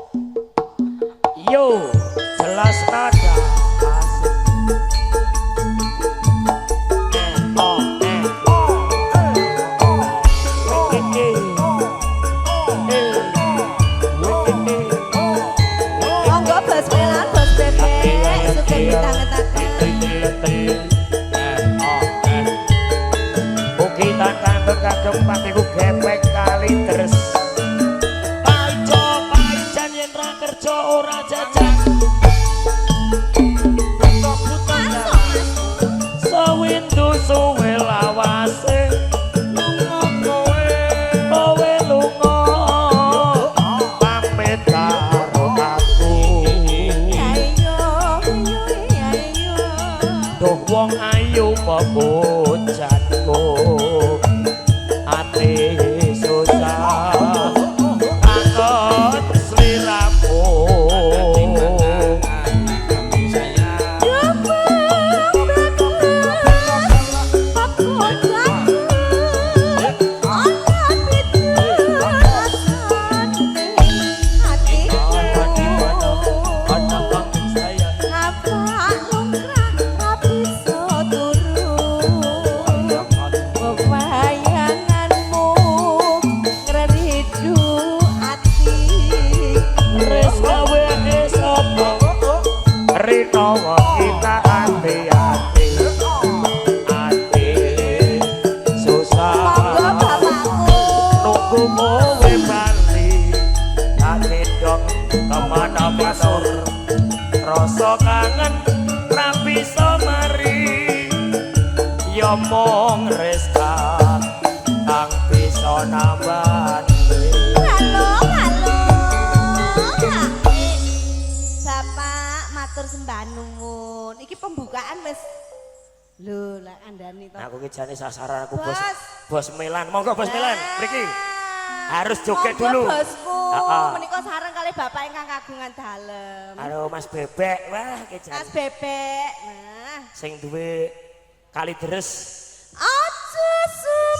Yo, jelas nada asik. Monggo bos Melan, bos Bebek, sugeng ditangetaken. Ugi tantangan kagem patiku gepek kali terus. Paijo paijan yen ra kerja ora jajan. Sawindu suwe lawase lunga kowe lunga pamit karo aku. Duh wong ayu pebojanku ati susah takon sliramu. Kita hati-hati ati susah nunggu kowe bali ati dong kemana pasur rasa kangen ra bisa mari ya mong Reska kang bisa nambah. Sembah nuwun. Iki pembukaan wis. Lho, lah andani to. Aku ki jane sasaran aku bos Melan. Monggo bos Melan, mriki. Harus joget dulu. Bosku. Menika sareng kali bapak ingkang kagungan dalem. Halo Mas Bebek. Wah, ki jane. Mas Bebek. Nah, sing duwe kali deres. Aja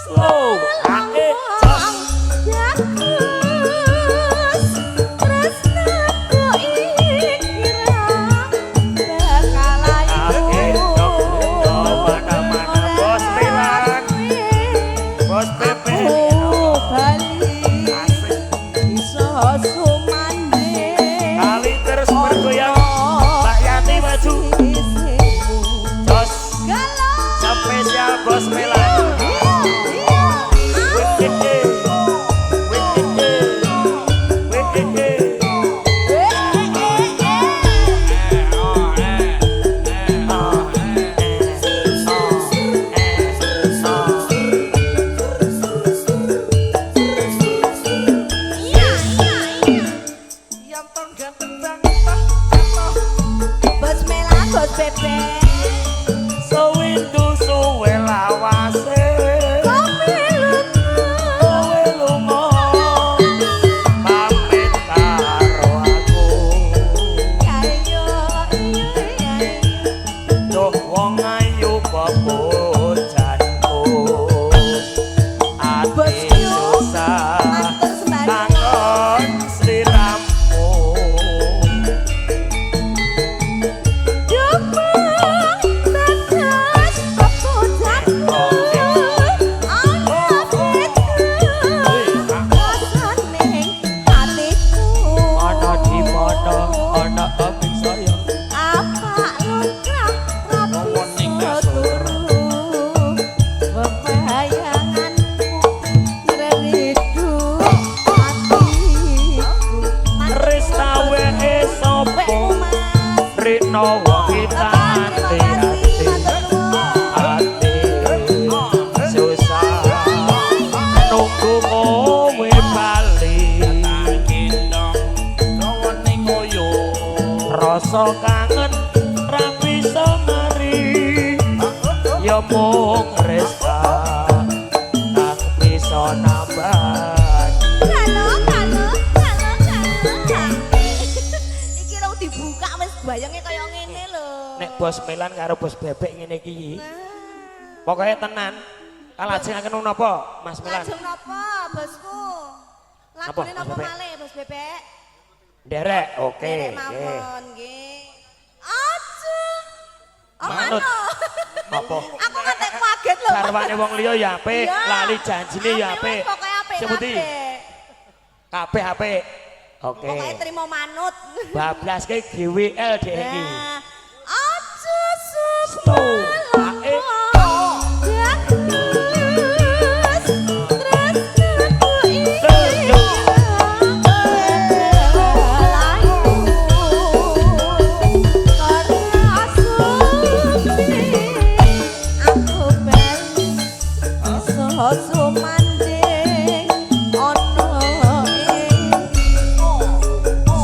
slow. Ake jos. Kali terus bergoyang Mbak Yati maju jos spesial bos Melan. Bos Melan, bos Bebek. Sewindu suwe lawase kowe lunga pamit karo aku. Duh wong ayu pebojanku ati susah takon sliramu. Rino kita hati-hati ati susah nunggu kowe bali rasa kangen ra bisa mari ya mung Reska kang bisa nambah. Dibuka wis bayangnya kaya ngene lho. Nek bos Melan karo bos Bebek ngene iki. Pokoke tenan. Kalajengaken napa, Mas Melan? Lajeng napa, bosku? Lakune napa malih, Bos Bebek? Derek, oke. Derek mawon nggih. Aja. Manut. Apa? Aku ngetek kaget lho. Garwane wong liya ya apik, Iya. lali janjine ya apik. Pokoke apik. Sebuti. Kabeh apik. Oke. Pokoke trimo manut. Bablaske GWL dhek iki. Nah, aja Sto. Ae.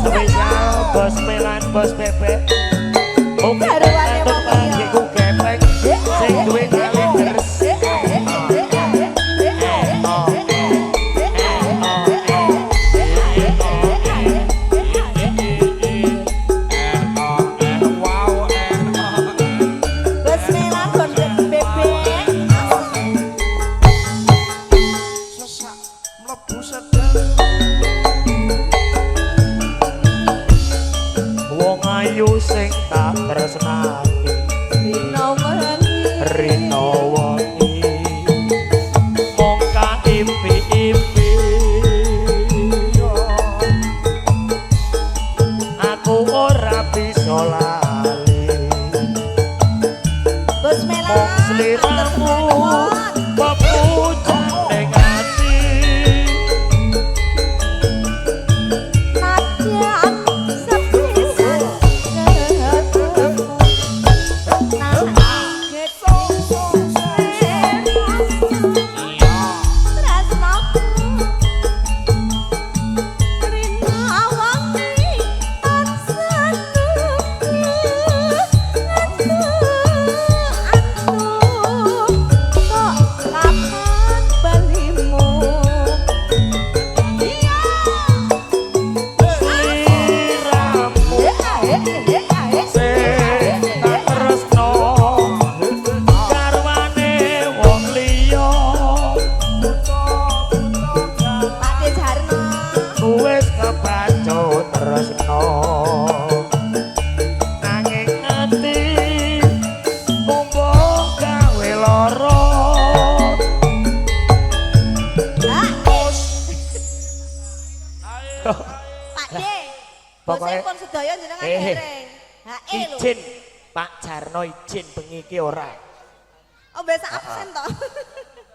Spesial bos Melan, bos Bebek. Oke, untuk pagiku gepeng sing duwe kalenders. Wong ayu sing tak tresnani rino wengi mong kaimpi-impi aku ora bisa lali mong sliramu pepucang ning ati Pokoknya pun sedaya jenengan dereng. Izin Pak Jarno izin bengi iki ora. Oh biasa absen toh.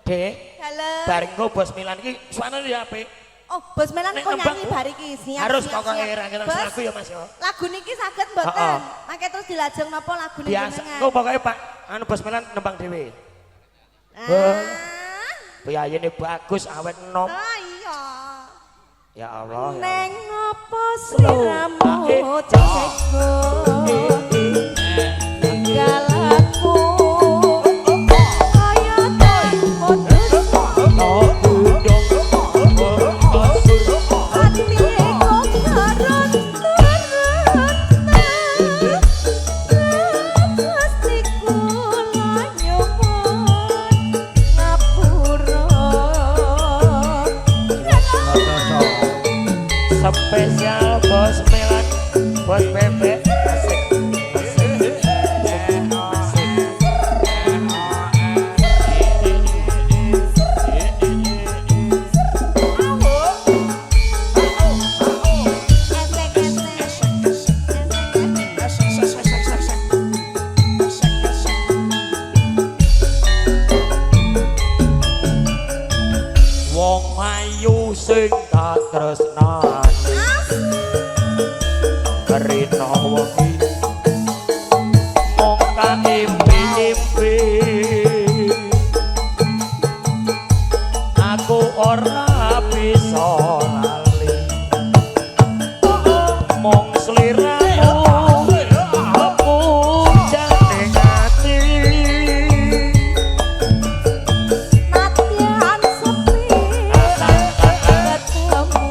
Dek. Halo. Bareng kok bos Milan iki suarane ya apik. Oh bos Milan kok nyanyi bar iki siap. Harus siap, pokoke siap. rangkaian Bos, lagu ya Mas yo. Lagu niki saged mboten? Mangke terus dilajeng napa lagune Biasa jenengan? kok pokoke Pak anu bos Milan nembang dhewe. Biayane bagus awet enom. Oh iya. Ya Allah ya. Neng apa sliramu cekko galaku kaya putus ati kok karun Gusti kula nyuwun ngapura Spesial bos Melan, bos Bebek, asik, asik, wong ayu sing tak tresnani rino wengi mong kaimpi-impi aku ora bisa lali mong sliramu pepucang ning ati Natian sepi ketemu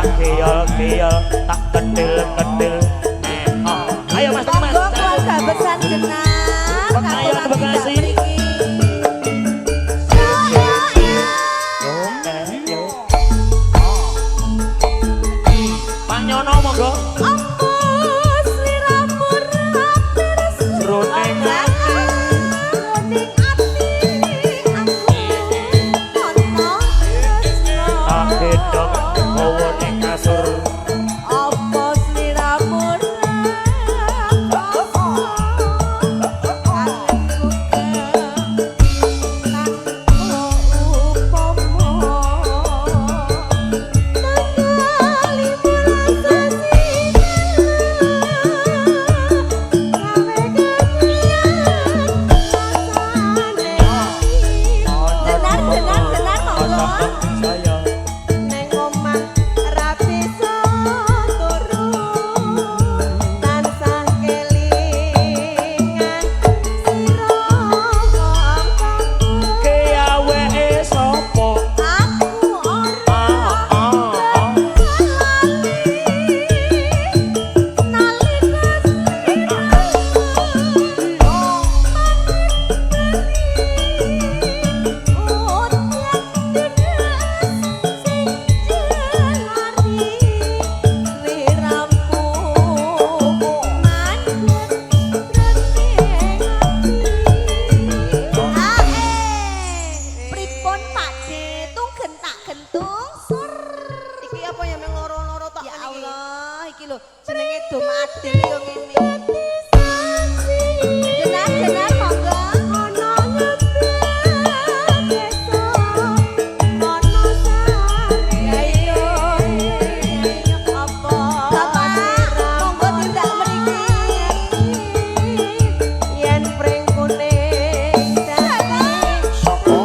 tak kiol-kiol tak kedil-kedil ayo mas monggo keluarga besar jenang Ayo, katuran terima tidak kasih. mriki. Pak Nyono monggo Ampun sliramu rapir Jroning ati jroning ati aku ana tresno. tak gedhong gawa ning kasur Apa sliramu raposo kangenku tanpa upama tanggali merasa Benar monggo. saya Neng omah ra bisa turu tansah kelingan sira ngomong ke awake sapa aku ora Pripun Pakde tunggen tak gentung sur. Iki apa ya meng loro-loro tok ya Allah iki lho jenenge dom adil yo ngene. Jenar monggo ana ngebet desa ana sare. Ya iya apa Bapak monggo tindak mriki yen pring kuning dadi sapa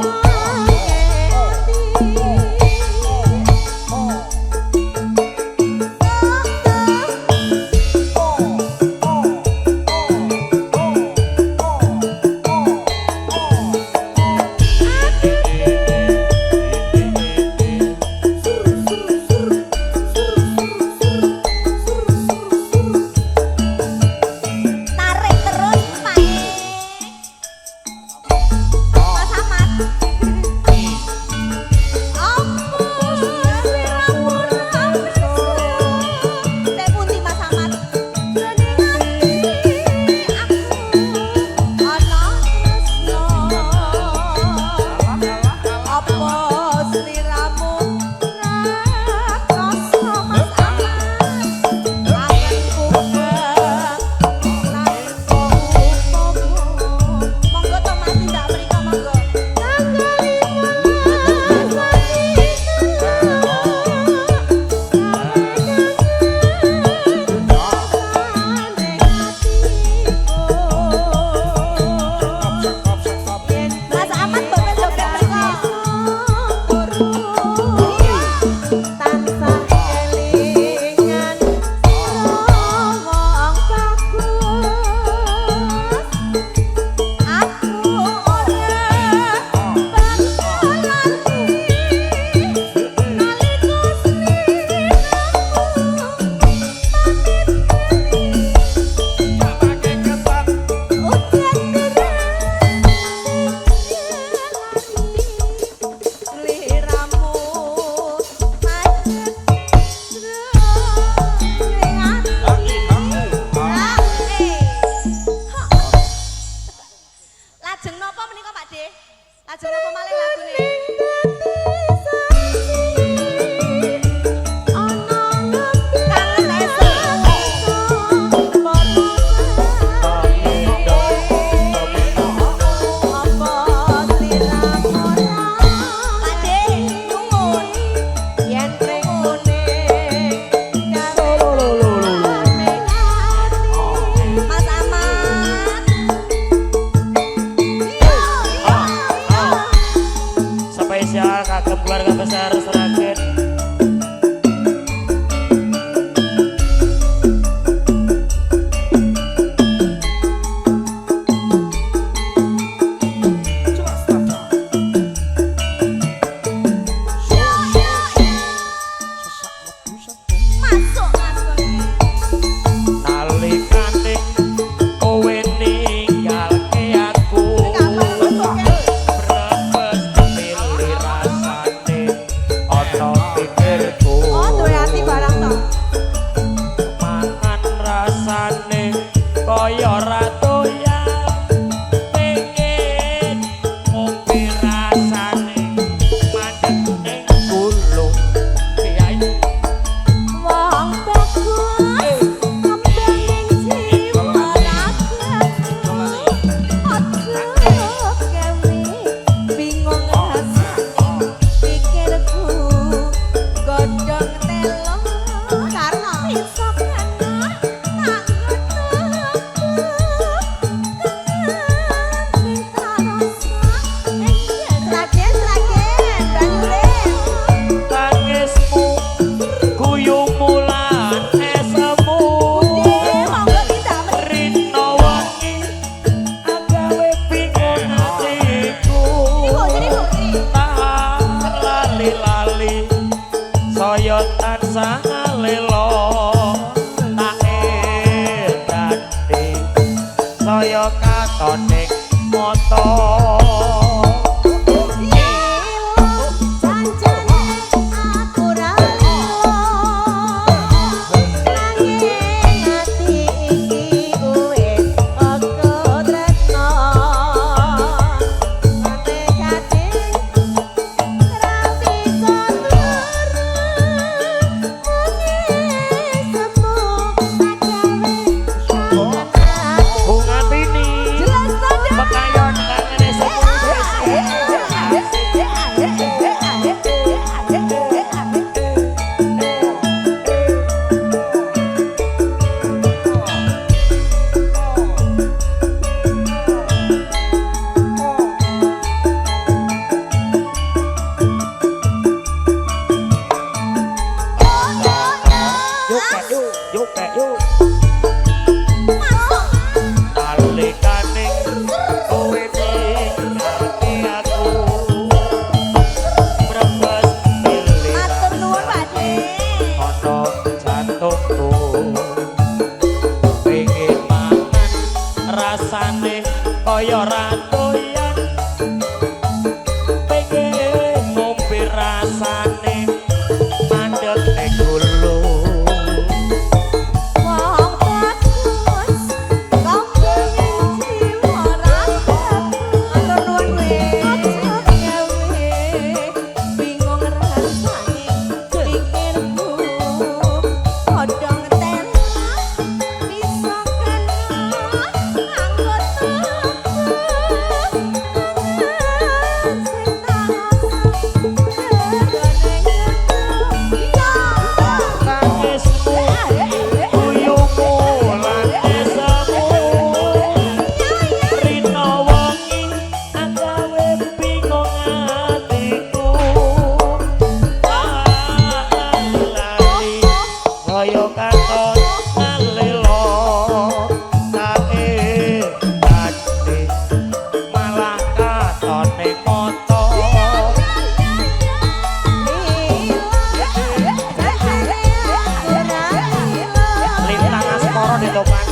Oh, duwe ati barang to. Mangan rasane kaya ratu ya pengen ngopi rasane mandeg ning gulung kiai Wong bagus kembang jiwa raga. Aja gawe bingung rasane pikirku godhong telo karena iso kena tak tangismu guyumu lan esemu rino wangi agawe bingung hatiku lali-lali saya tansah lelo tak edane saya katone moto bunga tini pekayon kangene yuk alikane kowe ninggalke aku brebes pilih ana jantungku pengen mangan rasane kaya ratoyan pengen ngombe rasane mandeg ning gulung kaya katon ngalelo nae ati malah katone moto lintang aspara ditopang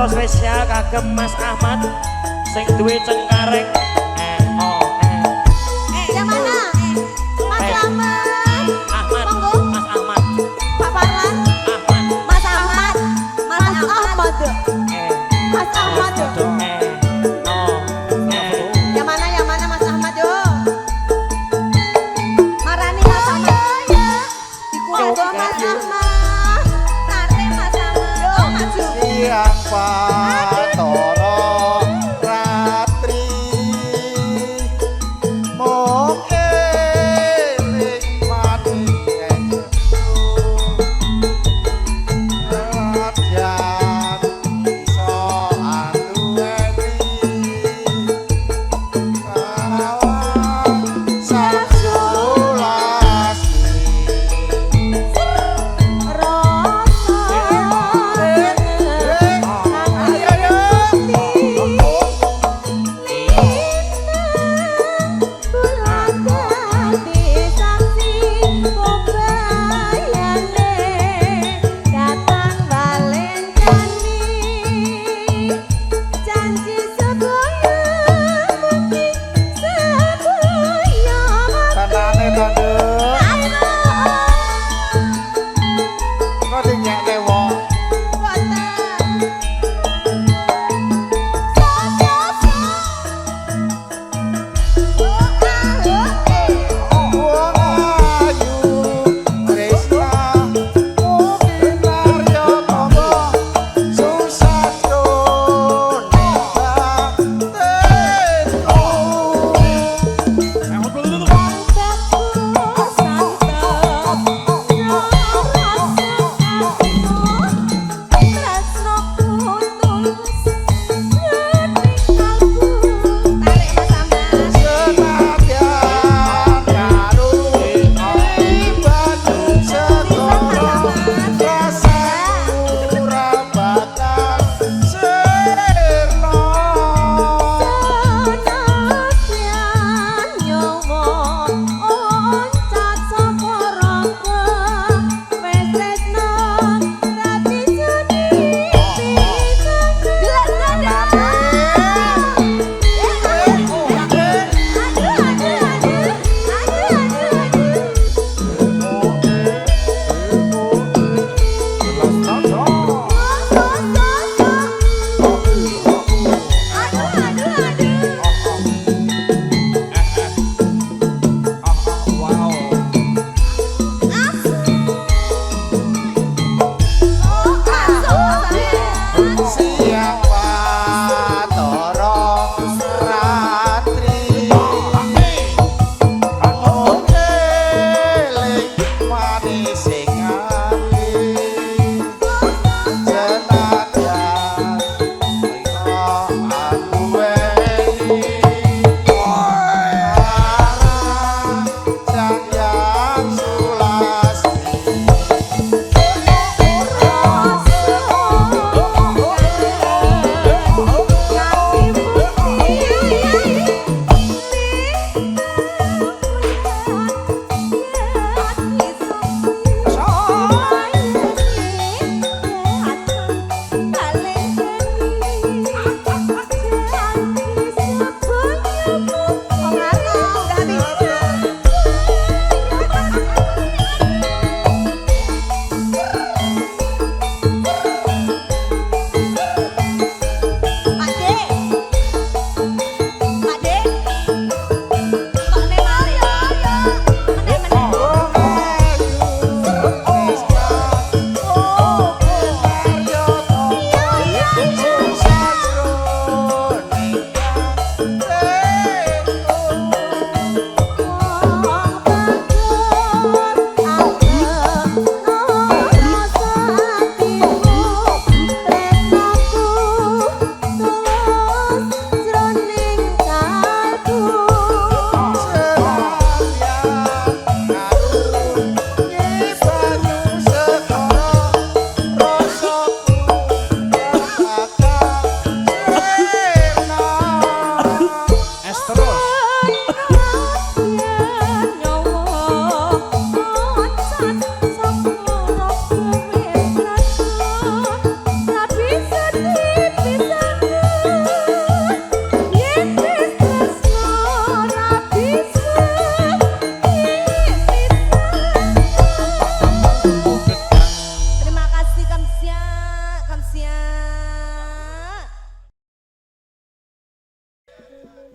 spesial kagem Mas Ahmad sing duwe cengkareng yang mana? Mas Ahmad monggo Mas Ahmad Pak Parlan Ahmad Mas Ahmad Mas Ahmad Mas Ahmad yang mana Mas Ahmad yo marani Mas Ahmad dikuat Mas Ahmad tarik Mas Ahmad yo maju siang Patoro Ratri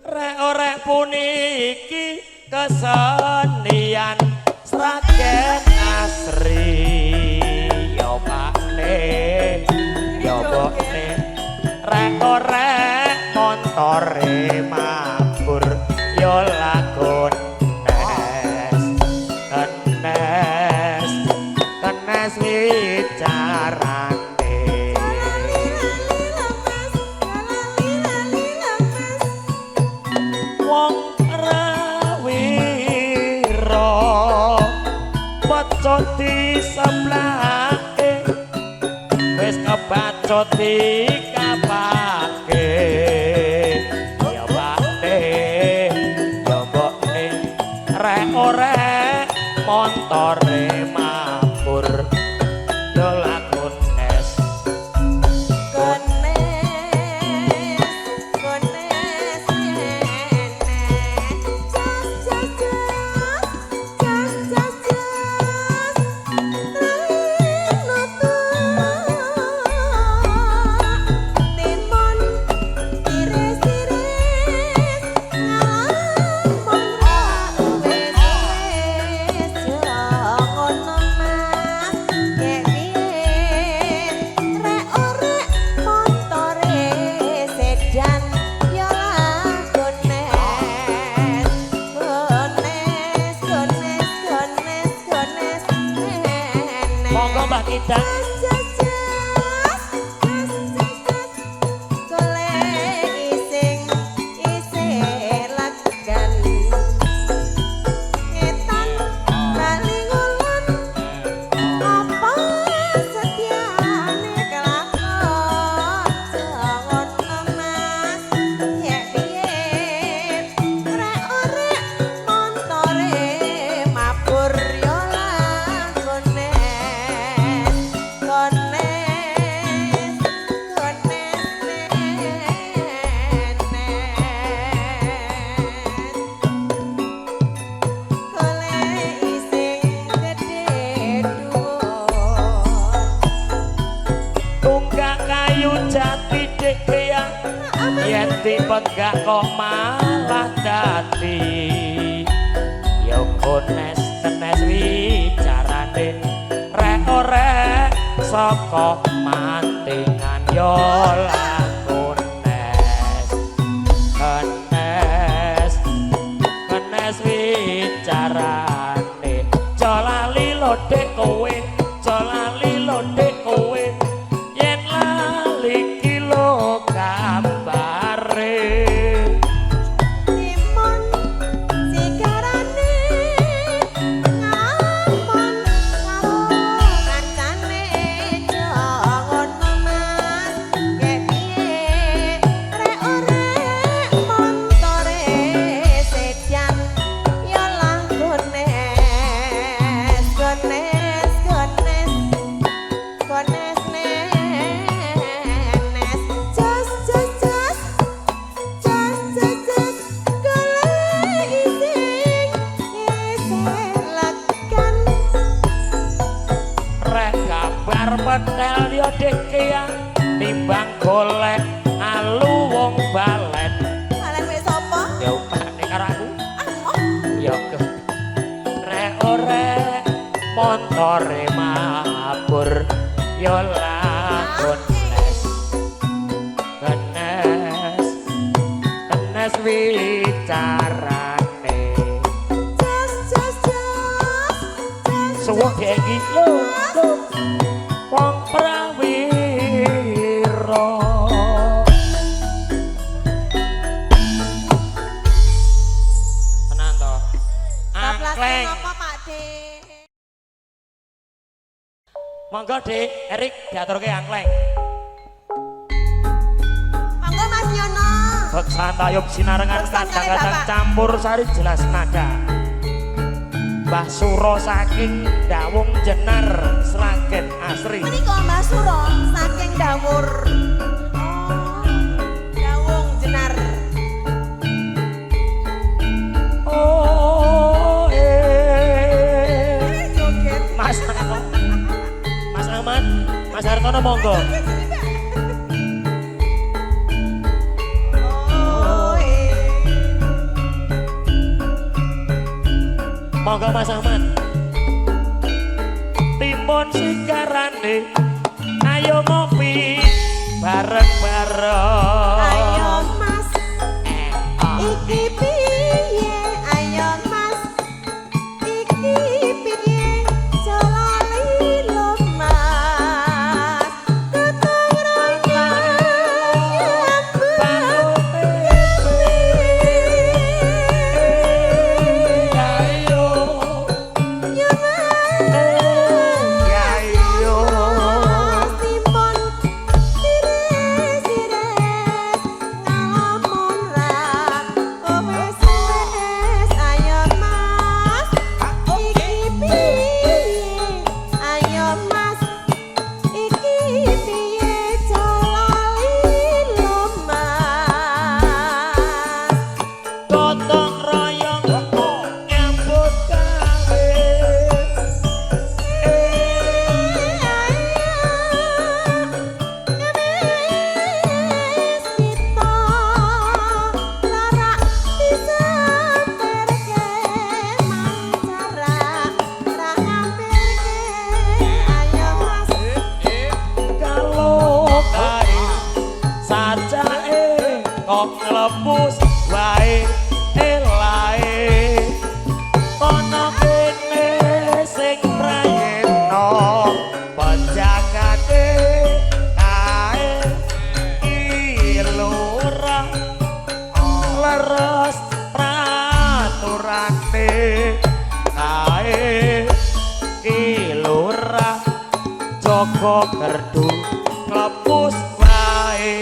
Rek-orek puniki kesenian Sragen asri yo pakne yo bokne rek-orek montore mabur yo lagun kenes wicarane wong rawira pacut diseblahe wis kebacut dikapake ya bakne ya mbokne rek-orek montore mabur yo lagun es monggo Mbah Kidang jati dikean yen dipeggak kok malah dadi yo kones tenes wicarane rek-orek saka mantingan yo lakones kenes wicarane jolali lodek kowe jolali lodek kowe Gones gedhe timbang golek alu wong balen. Balen wis sapa? Ya upane karo aku. Oh, Ya ke rek ore montore mabur ya lagun Genes wicarane suwuk dhek iki wong prawira tenan to angkleng apa Pak De? monggo Dik Erik diaturke angkleng Monggo Mas Nyono. Beksan tayub sinarengan kadang-kadang campur sari jelas nada Mbah Suro saking Dawung Jenar Sragen Asri Menika Mbah Suro saking Dawur. Oh, Dawung Jenar. Oh Joget. Mas Ahmad Mas Hartono monggo monggo Mas Ahmad timun sikarane ayo ngopi bareng-bareng Ayo Mas, iki piye? Ayo Mas, iki piye? Jalali lho Mas, tutung royong nglepus wae elae ana kene sing prayena panjagate kae ilura leres praturane kae ilura jaga gerdu nglepus wae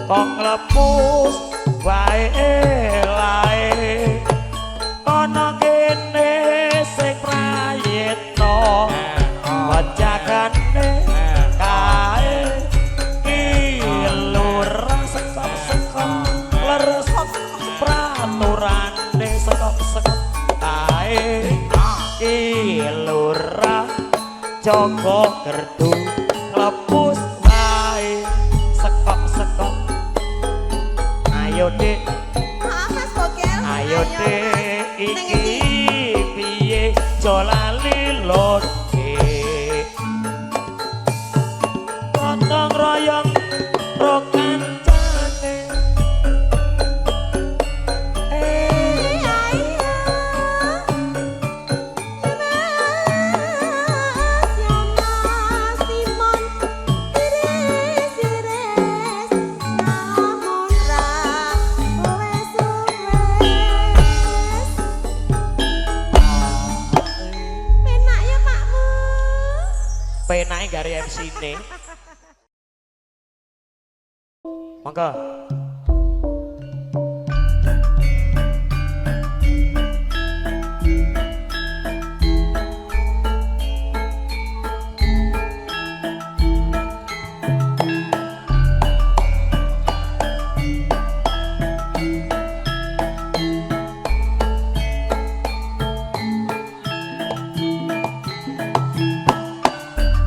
kok nglepus wae lae ana kene sing prayitna wajagane kae ilur sekop-sekop leres praturane sekop-sekop kae ilur jaga gerdu kepus wae sekok-sekok ayo Dik Mas Bogel. ayo Dik iki piye jolali lho Dik gotong royong ro kancane penake gare MC-ne. Monggo.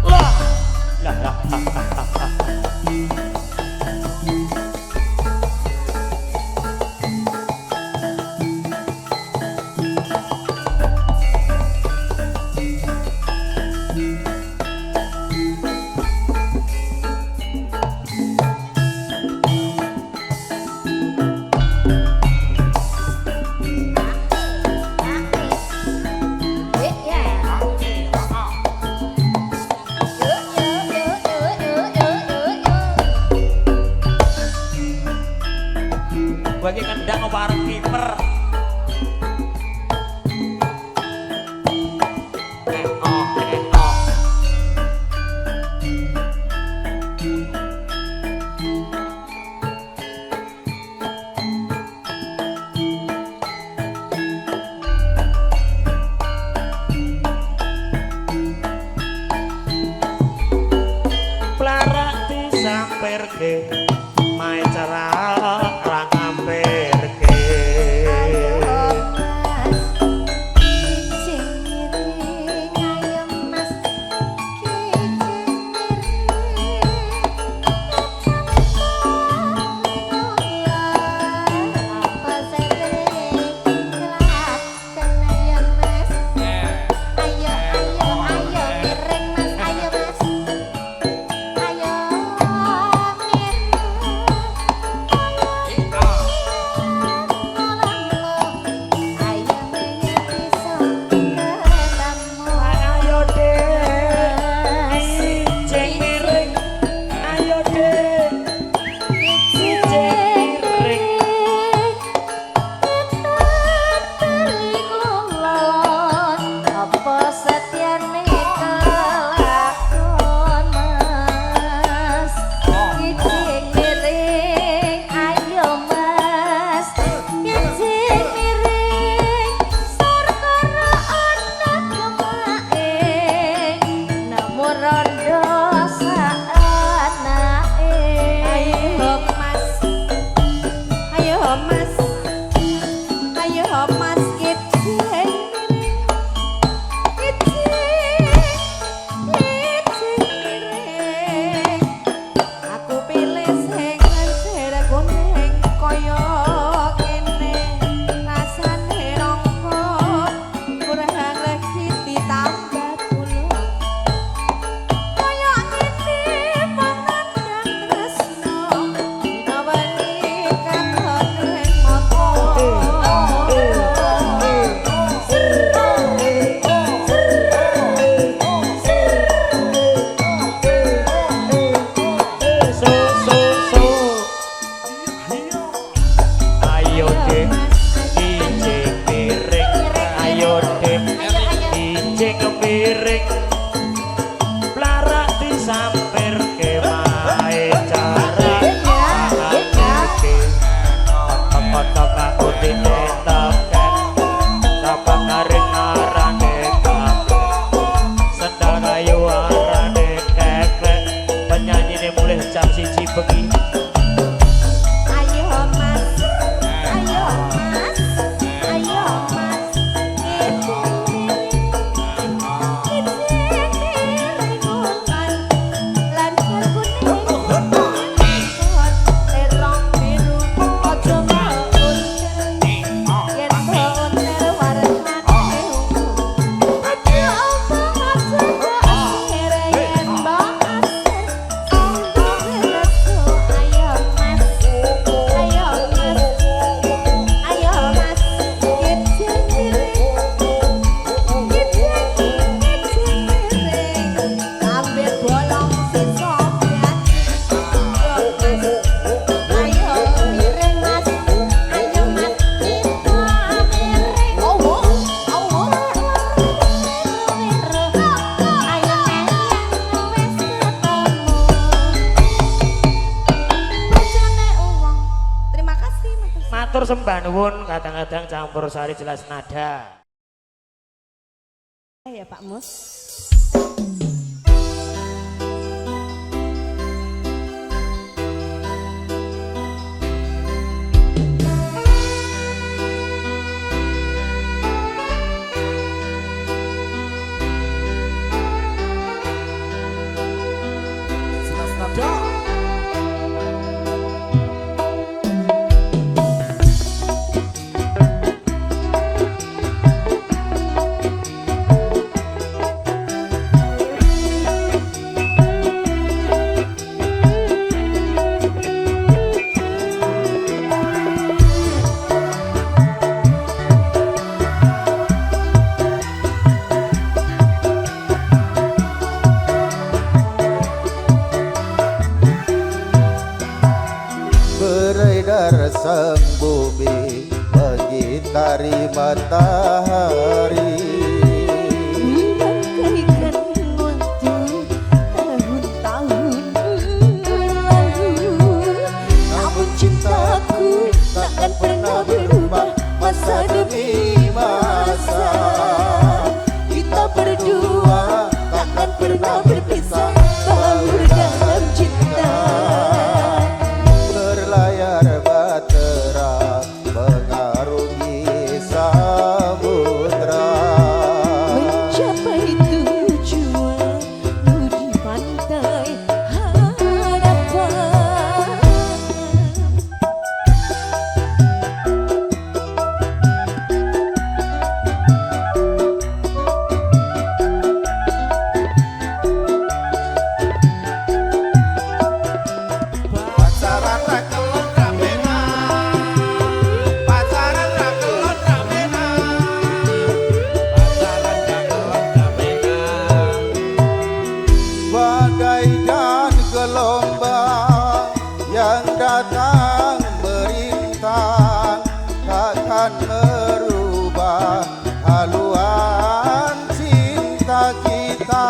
Lah, lah, lah, lah, lah, lah. sembah nuwun kadang-kadang campur sari jelas nada. Ya Pak Mus. Jelas nada. Beredar sang bumi mengitari matahari. Bagaikan waktu tahun-tahun berlalu, namun cintaku takkan pernah berubah masa demi masa. Kita berdua takkan pernah berpisah, baur dalam cinta. Berlayar bahtera mengarungi samudra, Mencapai tujuan di pantai harapan. pacaran ra kelon ramena, pacaran ra kelon ramena, pacaran ra kelon ramena. Bagaikan gelombang yang datang merintang, takkan merubah haluan cinta kita.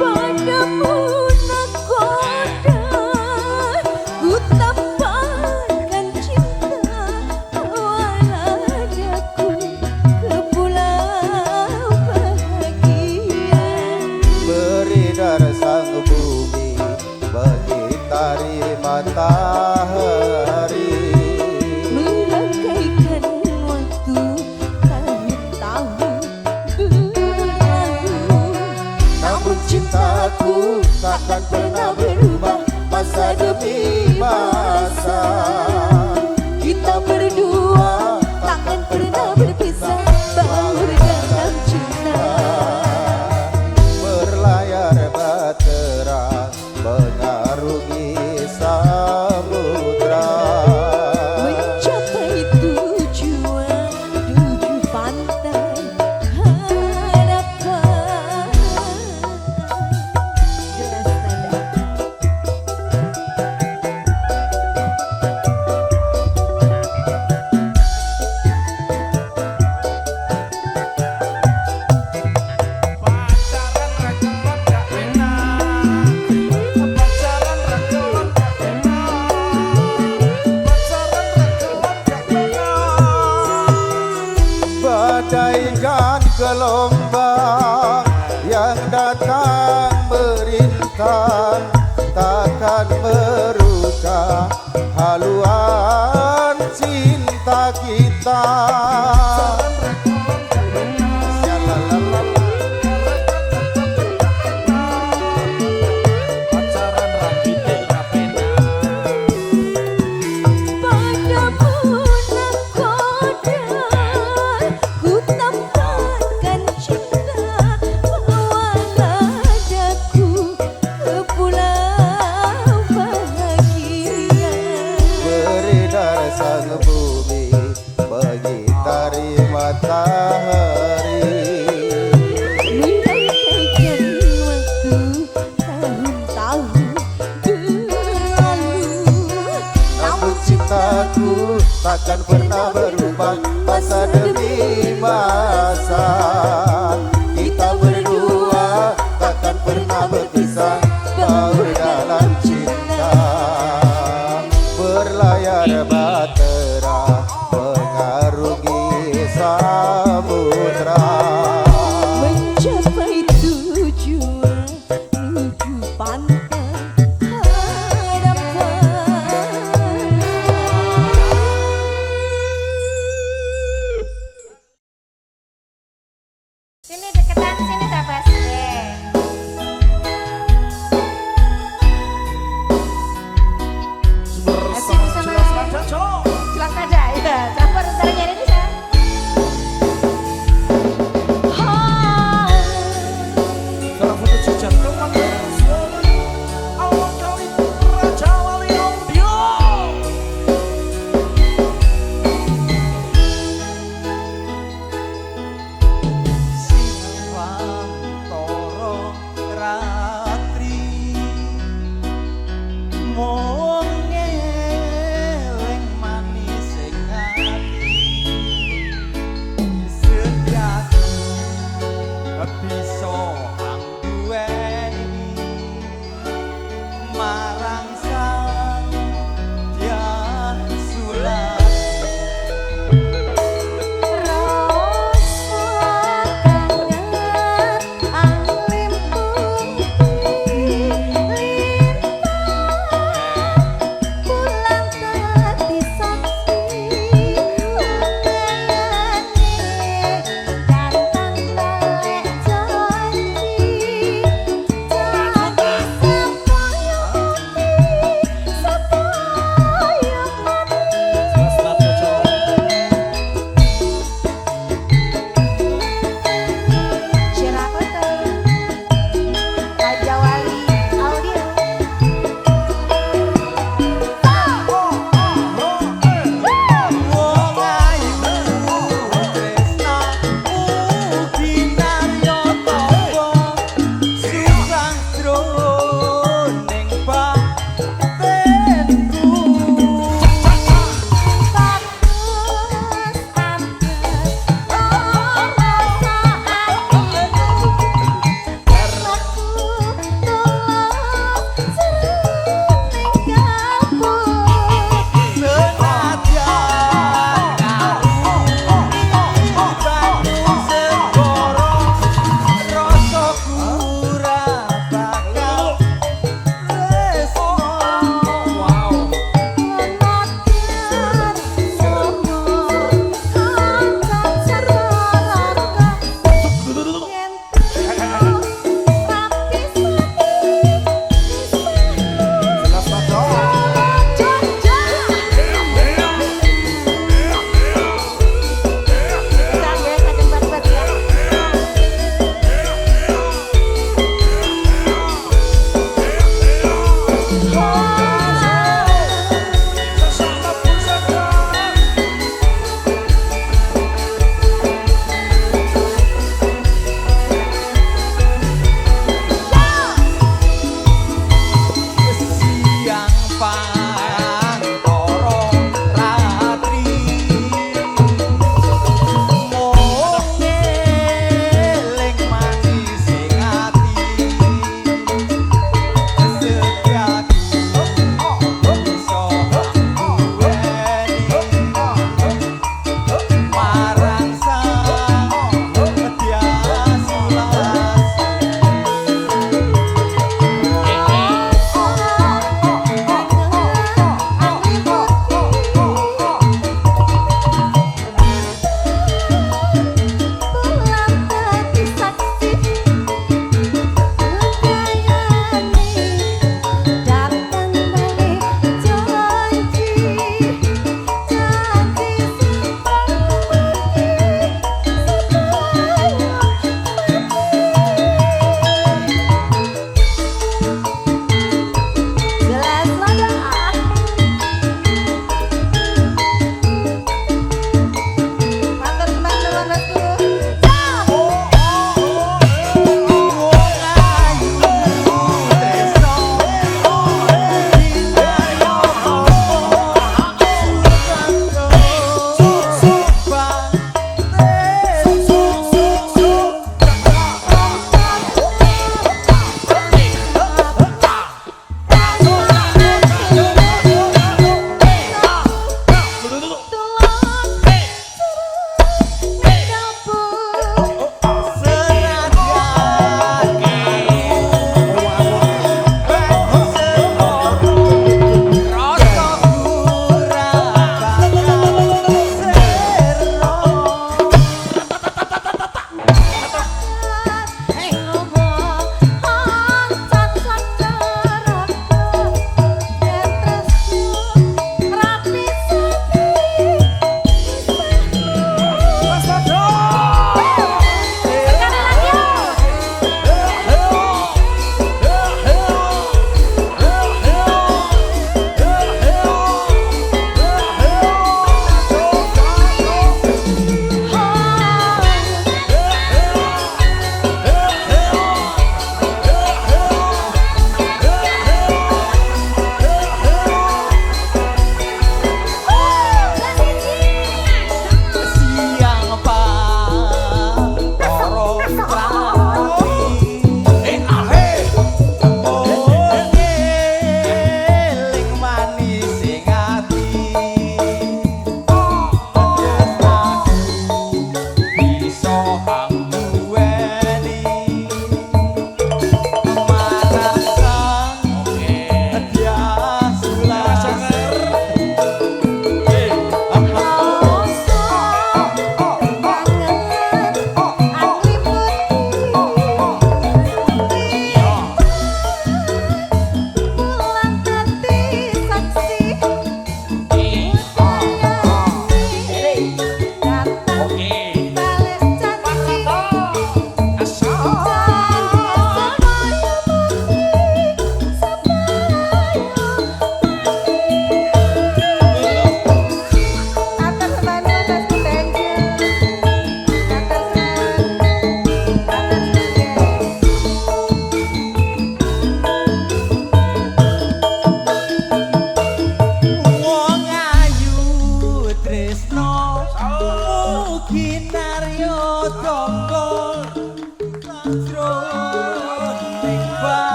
Padamu nakoda ku tampakkan cinta, awal adaku ke pulau bahagia. Beredar sang bumi mengitari matahari. Merangkaikan waktu tahun-tahun berlalu, Namun cintaku takkan pernah berubah masa demi masa. kita berdua takkan pernah berpisah, baur dalam cinta. Berlayar bahtera mengarungi samudra, Mencapai tujuan di pantai harapan. Jelas nada. Pacaran ra kelon gak enak. Pacaran ra kelon gak enak. Pacaran ra kelon gak enak. bagaikan gelombang yang datang merintang, takkan merubah haluan cinta kita. Pacaran ra pitik ra penak. Padamu nakoda ku tampakkan cinta, awal adaku ke pulau bahagia. Beredar sang bumi mengitari matahari. Merangkaikan waktu tahun-tahun berlalu, Namun cintaku takkan pernah berubah masa demi masa.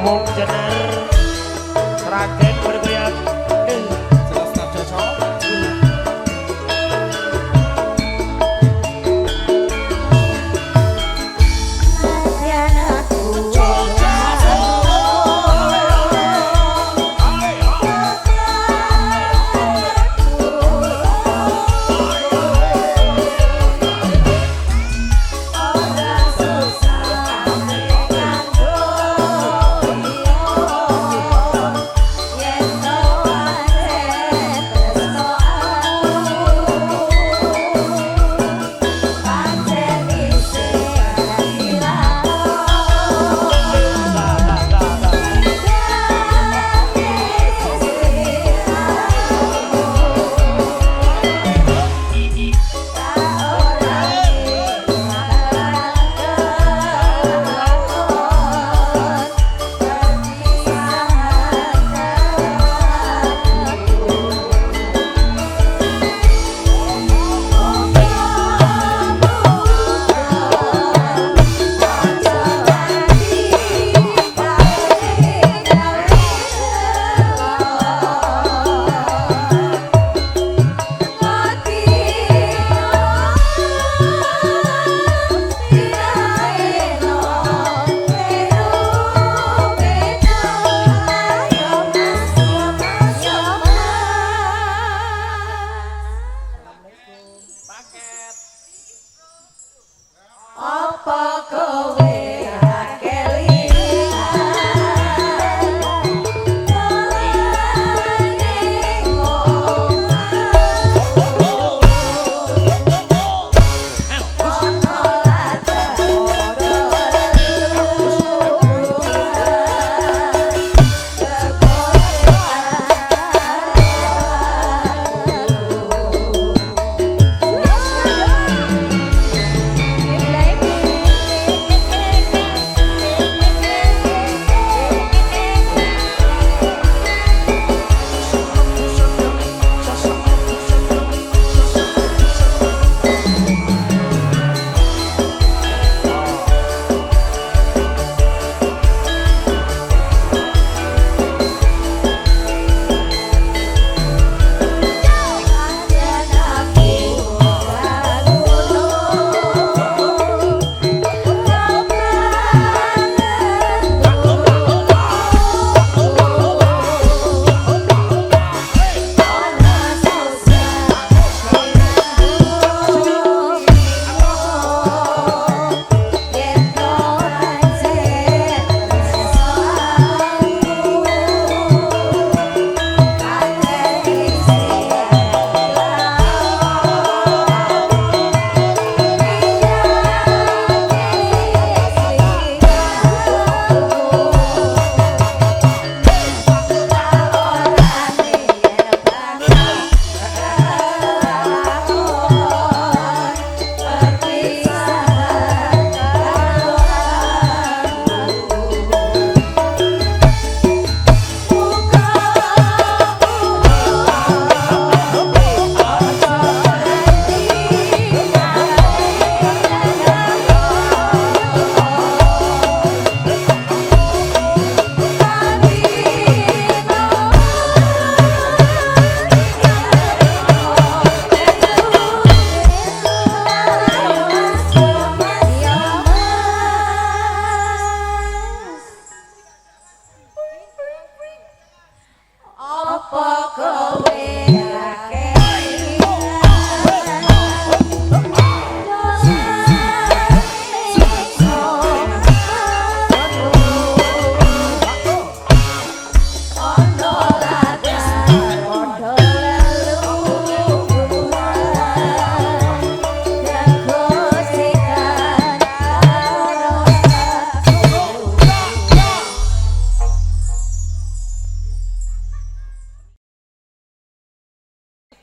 Dawung Jenar Sragen bergoyang Jelas tak cocok.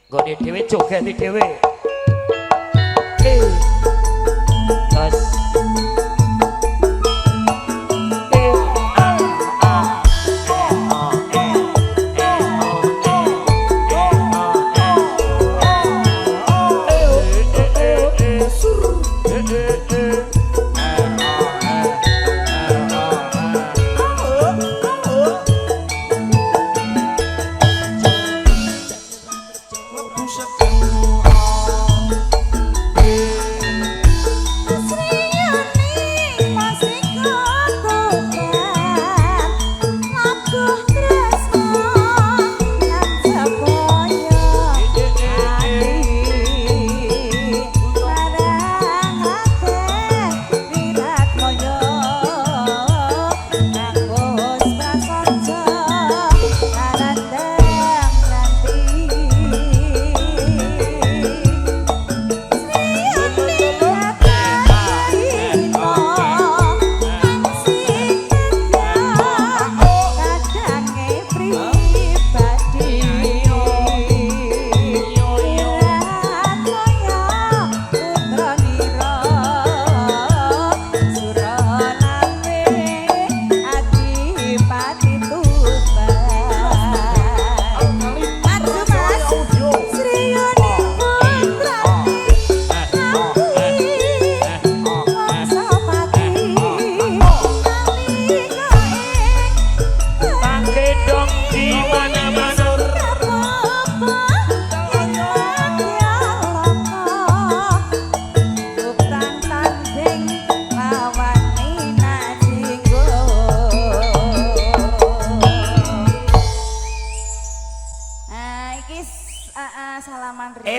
Gone dhewe jogeti dhewe. Terus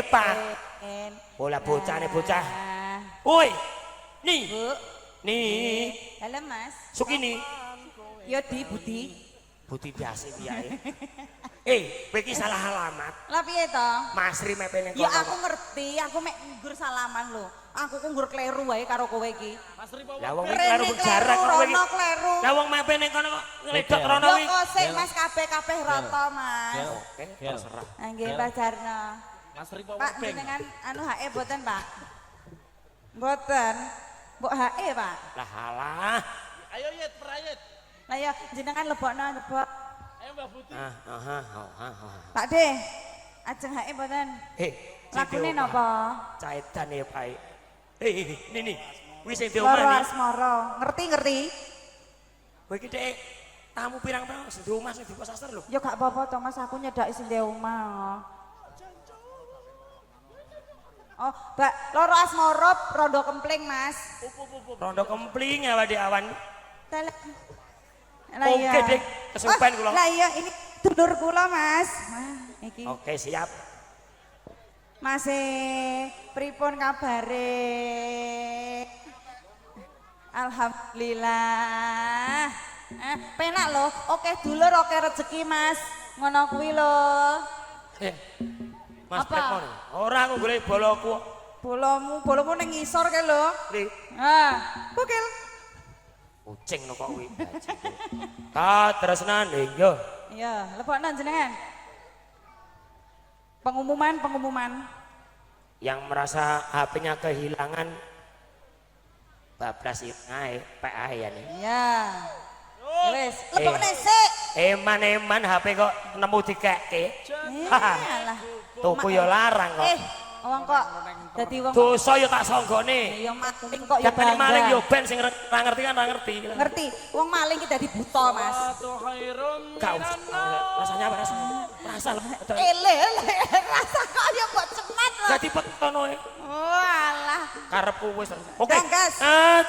Pak. Bola bocah nih bocah. Woi. Nih. Bu. Nih. Halo Mas. Sukini. Yo di Budi. Budi biasa piye. Kowe iki salah alamat. Lah piye to? Masri mepene kono. Ya aku ngerti, aku mek nggur salaman lho. Aku ku nggur kleru wae karo kowe iki. Lah wong iki kleru berjarak kok kowe iki. Rono kleru. Lah wong mepene kono kok ngledok rono Yo iki. kok sik Mas kabeh rata Mas. Oke, terserah. Nggih Pak Jarno. Mas Ripo Pak jenengan anu HE boten Pak? Boten. Mbok HE Pak. Lah halah. Ayo Yet, perayet. Lah ya jenengan lebokno lebok. Ayo Mbak Putih. Pak De. Ajeng HE boten. Lakune napa? Caedan ya Pak. Ini. Kuwi sing di Loro omah iki. asmara. Ngerti? Kowe iki Dek tamu pirang-pirang sing di omah sing di pos aster lho. Ya gak apa-apa to Mas, aku nyedaki sing di omah. Oh, Mbak, loro asmara rondo kempling, Mas. Rondo kempling ya Pak awan. Lah iya. Oke, Dik, kesupen kula. Lah iya, ini dulur kula, Mas. Wah, iki. Oke, siap. Mas pripun kabare? Alhamdulillah. Penak lho, oke dulur, oke rezeki, Mas. Ngono kuwi lho. Mas Apa? Prepon. Ora aku golek boloku. Bolomu ning ngisor ke lho. Li, Bukil. kucing no kok kuwi. Katresnan yo. Iya, lebokno jenengan. Pengumuman. Yang merasa HP-nya kehilangan bablas ngae PA ya nih. Iya. Wis, lebokne sik. Eman-eman HP kok nemu dikekke. Alah. Tuku yo larang kok. Wong kok dadi wong Dosa yo tak songgone. ya maling kok ya Jangan maling yo bangga. ben sing ra ngerti kan ra ngerti. Ngerti, wong maling ki dadi buta, Mas. Gak usah. Rasanya apa rasanya? Rasa lho. Ele, rasa kok ya kok cenat lho. Dadi petono e. Oh, alah. Karepku wis. Oke. Ganggas.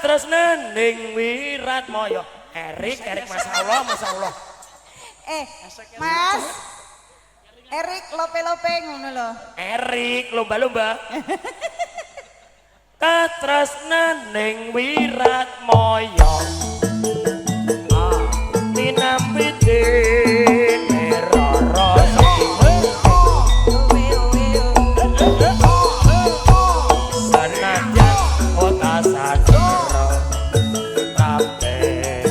Terus ning Wiratmaya. Erik masyaallah. Mas. Erik lope-lope ngono lho. Erik lomba-lomba. Katresnan ning Wiratmaya. Tinampi dene rara. Sanajan kota sadra. Kabeh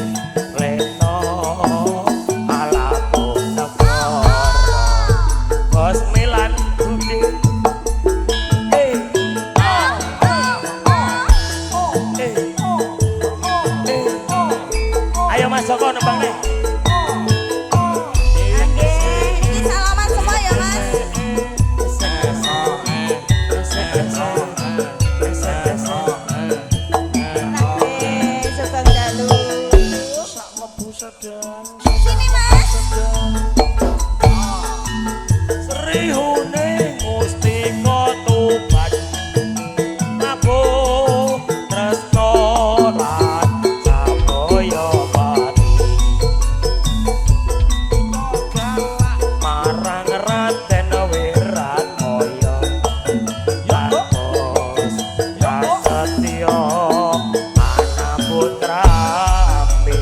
leno alaku negara. Bos Milan Budi. Ayo Mas Joko nembang nih. Ini salaman semua ya, Mas. Sugeng dalu. Sini, Mas. Srihune Mustika Tuban. Abu tresno lan Sabaya pati. Marang Raden Wiratmaya. Bagus prasetya anak putrami.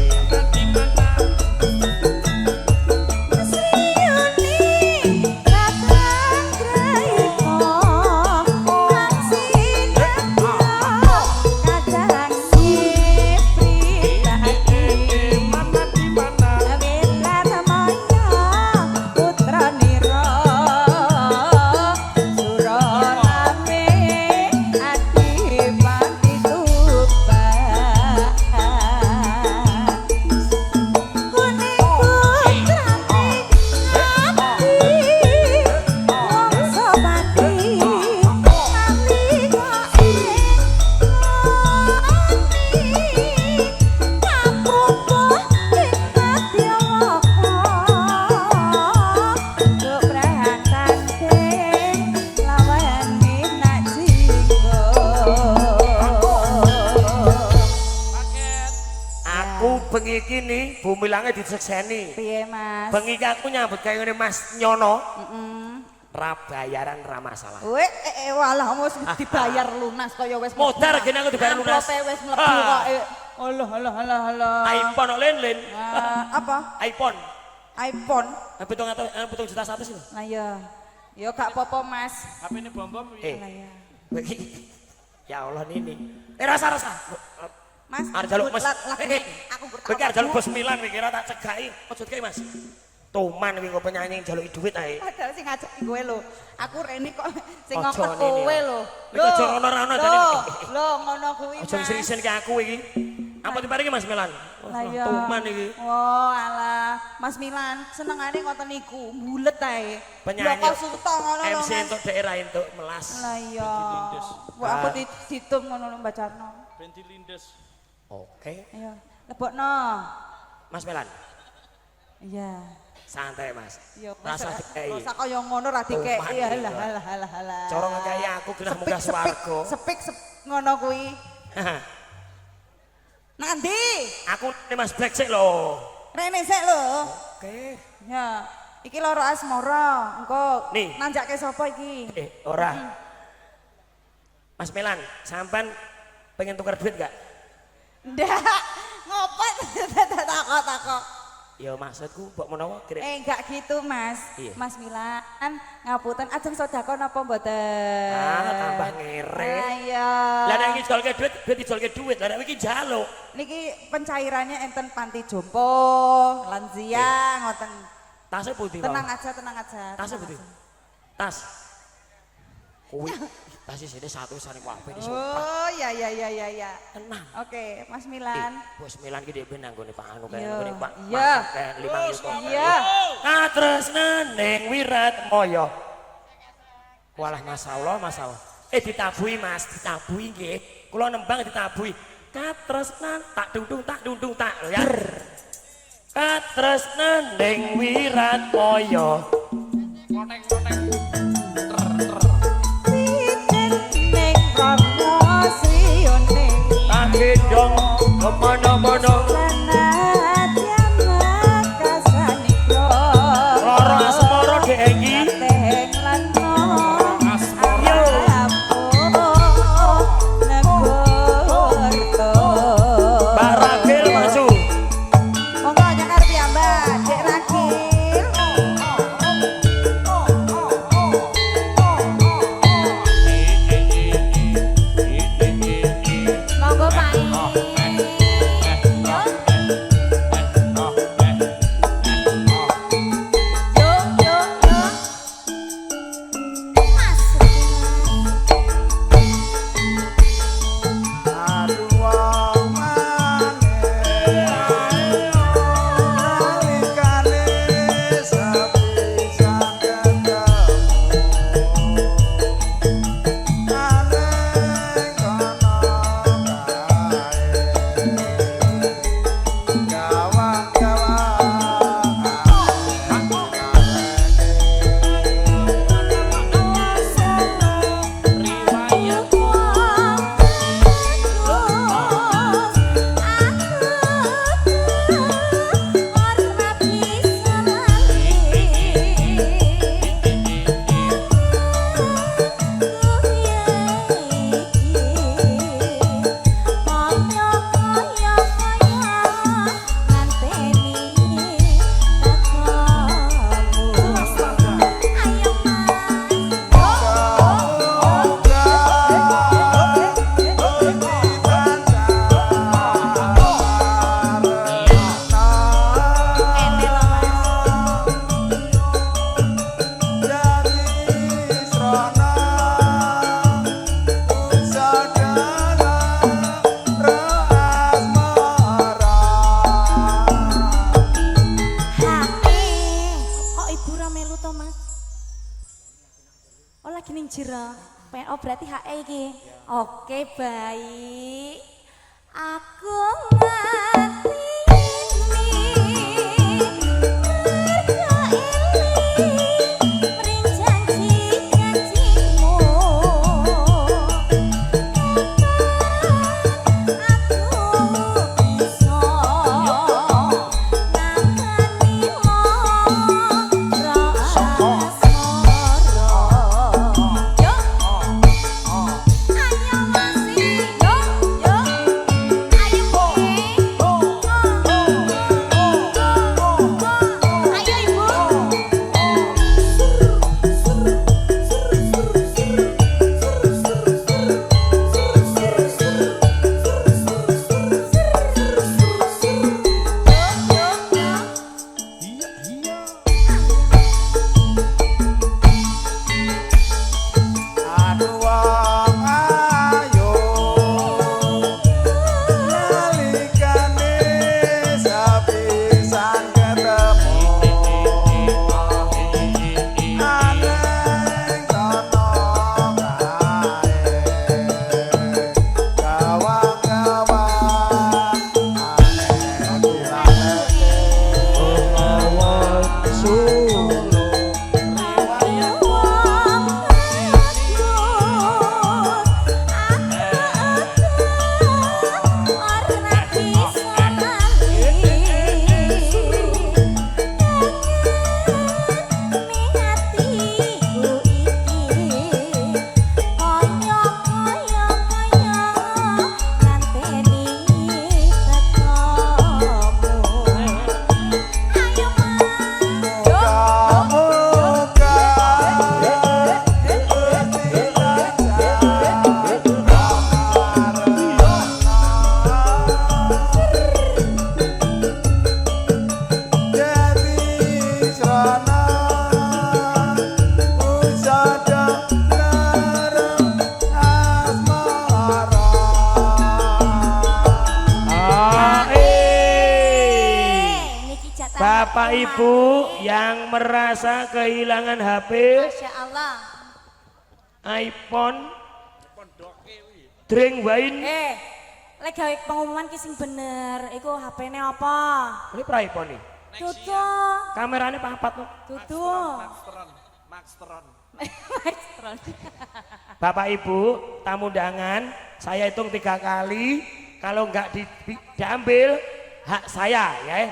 Aku bengi iki nih Bumilange disekseni. Piye, Mas? Bengi iki aku nyambut gawe ngene Mas Nyono. ra bayaran ra masalah. Walah wis dibayar lunas kaya wis Modar gene aku dibayar lunas. Amplope wis mlebu kok. Alah. iPhone kok len. Apa? iPhone. iPhone. 7 juta 100 lho. Nah ya. Ya gak apa-apa, Mas. HP ini bom-bom. Lah ya. Ya Allah ini. Rasa. Mas, Arep jaluk Mas. aku Kowe arep jaluk bos Milan kowe kira tak cegai. Maksudke Mas. Tuman kuwi kok penyanyi jaluki duit ae. Padahal sing ngajak kowe lho. Aku rene kok sing Ojo ngokek ngene kowe ya. lho. Iki aja ono-ono jane. Lho, ngono kuwi. Aja isin-isin ke aku iki. Apa diparingi Mas Milan? Lah ya. Tuman iki. Oh, alah. Mas Milan, senengane ngoten niku, bulet ae. Penyanyi. Lho kok suto ngono lho. MC untuk daerah untuk melas. Lah iya. Wah, aku ditum ngono lho mbacano. Benti lindes. Oke. Ayo, lebokno. Mas Milan, Iya. santai Mas. Yo, Rasa dikai. rasa kaya ngono ra dikek. Tuman Iya, iki, lah. Cara ngekei aku genah-munggah swarga. Sepik ngono kuwi. Nanti, Aku ini Mas Black sik lho. rene sik lho. Oke. Ya, iki loro asmara. Engko Nih. nanjake sapa iki? Ora. Mas Milan, sampean pengen tukar duit gak? Ndak, ngopo takok-takok. Ya maksudku mbok menawa kira. Enggak gitu, Mas. Iya. Mas Milan, ngapunten ajeng sedekah napa mboten? Tambah ngere. Ayo. Lah nek iki jolke duit dijolke duit. Lah nek iki njaluk. Niki pencairannya enten panti jompo, lansia, ngoten. Tasnya putih, Tenang aja. Tasnya putih. Tas. Kuwi tas isine 100-an kabeh di sopan. Oh, ya. Tenang. Oke, Mas Milan. Bos Milan ki dhewe nang gone Pak Anu Iya. kene Pak. Iya. Kayak 5 juta. Iya. Katresnan ning Wirat Moyo. Walah masyaallah. Ditabui Mas, ditabui nggih. Kula nembang ditabui. Katresnan tak dungdung tak ya. Katresnan ning Wirat Moyo. Konek. Ning rono sriyone. Tak gendong kemana-mana. Senadyan kasanipro. Loro asmara dhengi. Teng lano. Asmara. Negorto. Mbak Ragil maju. Monggo nyakar piyambak, Dek Ragil. Monggo Pak. Yo. Mas. Aduh wong maneh nalikane sepisan ketemu aneh kono kae Kok ibu ra melu to, Mas? Oh, lagi ning jero. Oh, berarti HE iki. Oke, baik. Aku ngerti Bapak Ibu yang merasa kehilangan HP, Masya Allah. iPhone, drink wine. Lek gawe pengumuman ki sing bener, iku HP-ne apa? Ini pra iPhone nih. Dudu. Kameranya papat tuh. Dudu. Maxtron. Bapak Ibu, tamu undangan, saya hitung 3 kali. Kalau nggak diambil hak saya ya.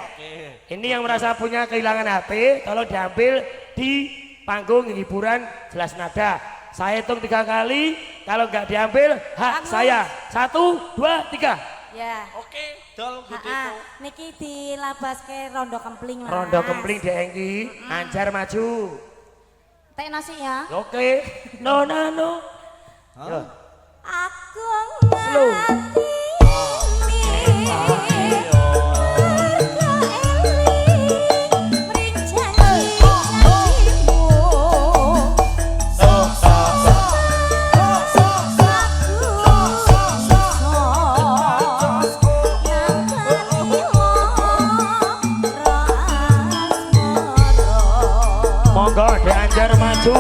Ini yang merasa punya kehilangan HP, tolong diambil di panggung hiburan jelas nada. Saya hitung 3 kali, kalau nggak diambil hak saya. 1, 2, 3. Ya. Oke, dol Niki dilabaske rondo kempling Mas. Rondo kempling diengki, Anjar maju. Tek nasi ya. Oke, no. Yo. Aku Slow. Monggo Anjar maju.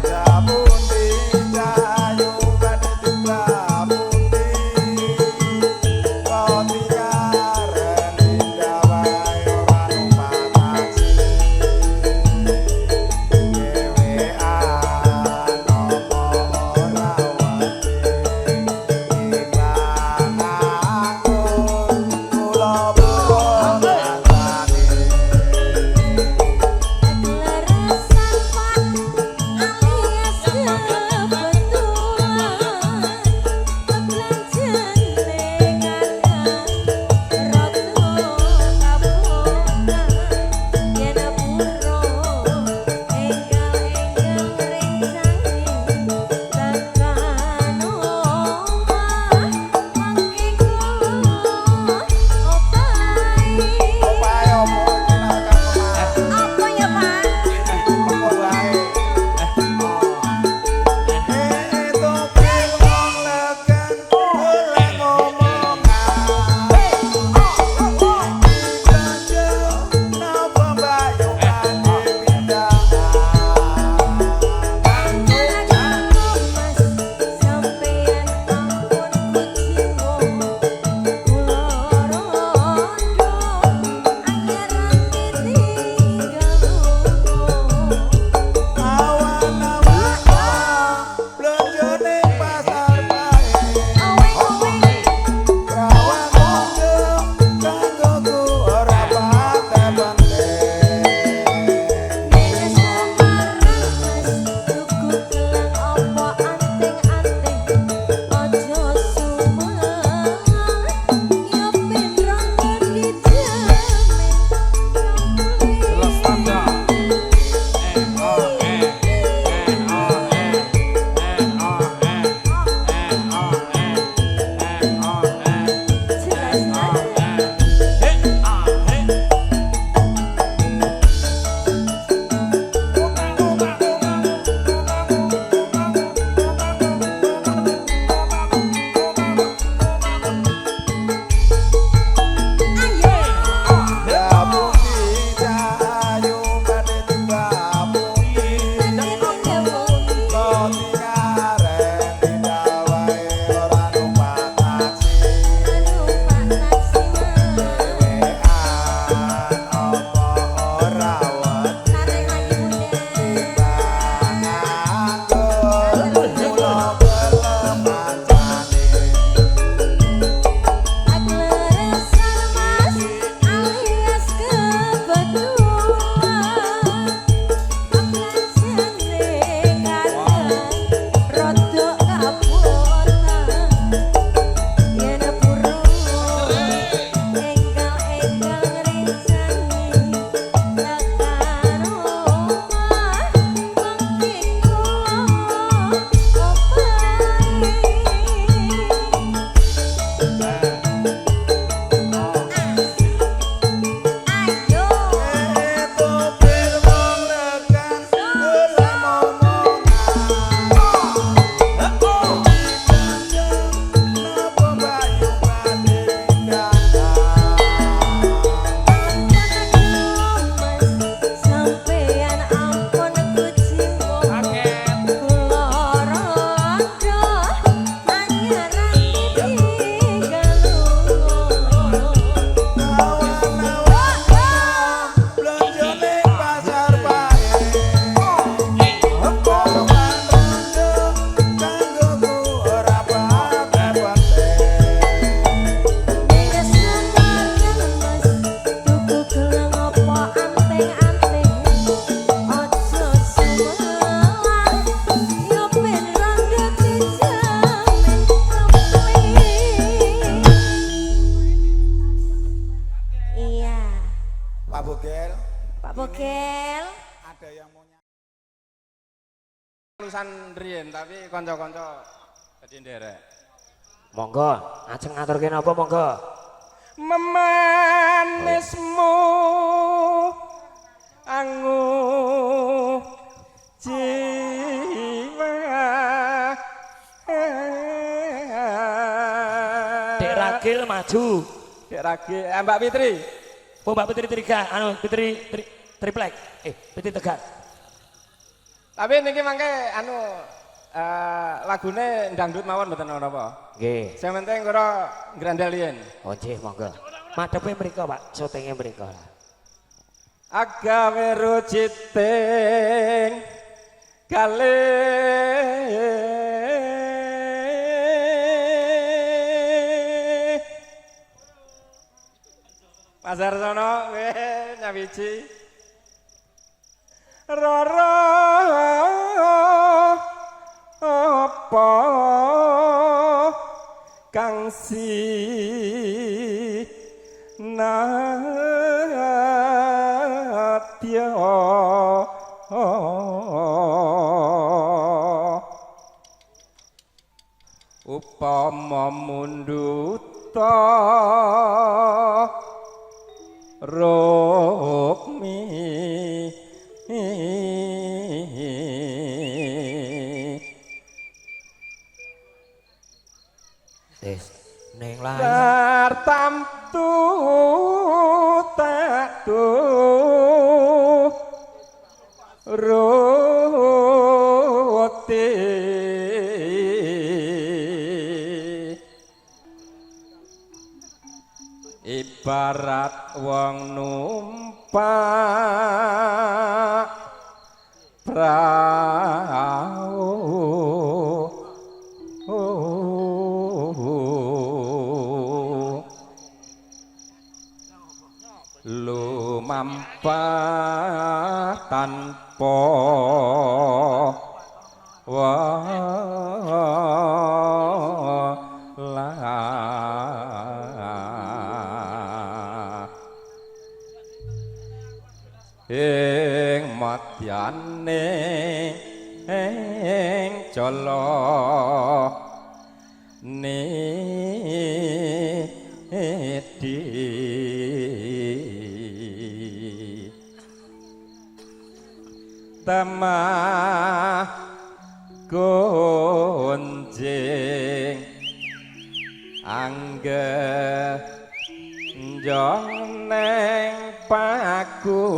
Jamun di jayu gede Gel. Ada yang mau nyanyi. Lulusan riyen tapi kanca-kanca dadi nderek. Monggo, ajeng ngaturke napa monggo. Memanismu angu jiwa Dek Ragil maju. Dek Ragi, Mbak Fitri. Oh Mbak Fitri Tiga, anu Fitri triplek. Fitri Tegar. Tapi niki mangke anu lagune dangdut mawon mboten napa. Nggih. Sing penting kira grandalian. Oh nggih monggo. Madhepe mriku Pak, syutinge mriku. Agawe rujiting kalih Pasar sono nyawiji rara apa kang natya upama munduta rukmi Neng lain. Tartamtu tak ruti ibarat wong numpak prau lumampah tanpa walah ing madyane ing jala temah gonjing anggenjong neng paku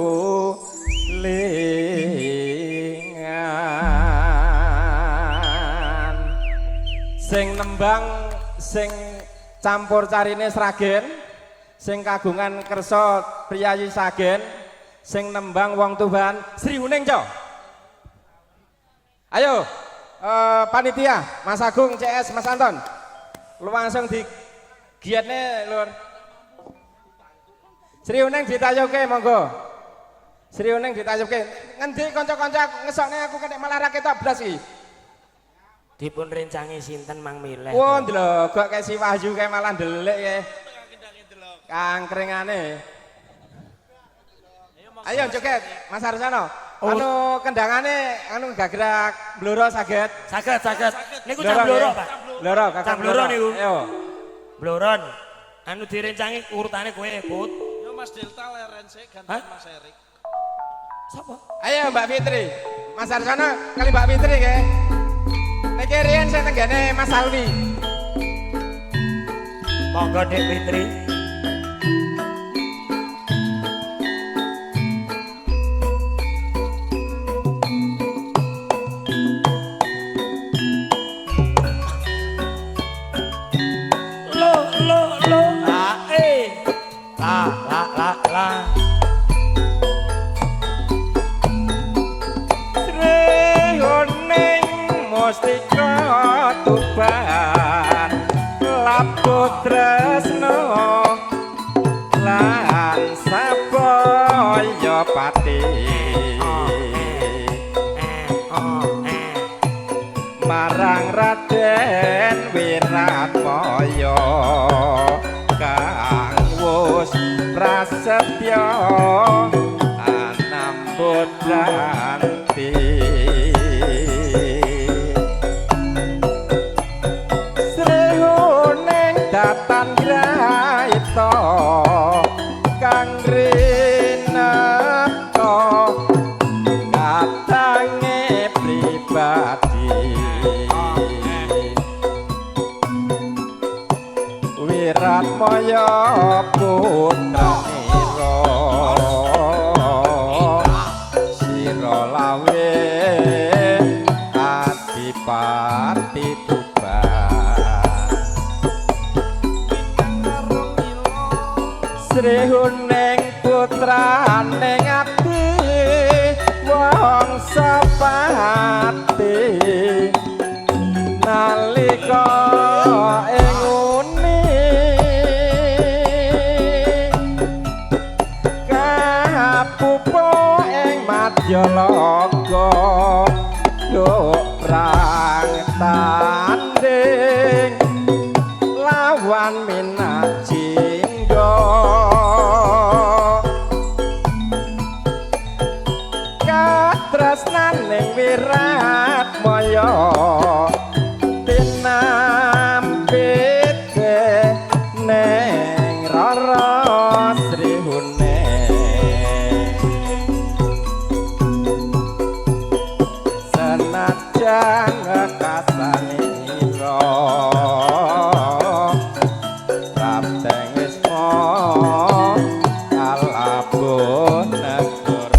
lingan sing nembang sing campur carine Sragen sing kagungan kersa priyayi Sagen sing nembang wong Tuban Sri Huning Co. Ayo panitia Mas Agung CS Mas Anton lu langsung di giatnya lur Sri Huning ditayuke monggo Sri Huning ditayuke ngendi kanca-kanca ngesokne aku kena malah ra ketok blas iki Dipun rencangi sinten Mang Mileh. wah ndelok kok kayak si Wahyu kayak malah ndelik ya kangkringane ayo joget Mas Arsono anu kendangane anu gak gerak bloro saged Saged. Niku cah bloro, Pak. bloro kakak Cah bloro niku. ayo Bloron. Anu direncangi urutane kowe, Put. Yo Mas Delta leren sik ganti Mas Erik. Sapa? ayo Mbak Fitri Mas Arsono kali Mbak Fitri ke niki riyen sing tenggene Mas Alwi Monggo Dek Fitri. La Sri Huning mustika tuban labu tresno lan sabaya pati marang Raden Wiratmaya kang wus prasetya anam putranti srehuning datan graita kang rinekta katange pribadi wirat maya putranira sira lawe adipati tuban srehuning putraning ati wong sapati nalika ing uni kapupo ing madyalaga duk prang tanding lawan minajingga katresnaning wirat maya tinampite neng rara srihune senajan kasanira sabdeng wisma kalabun negara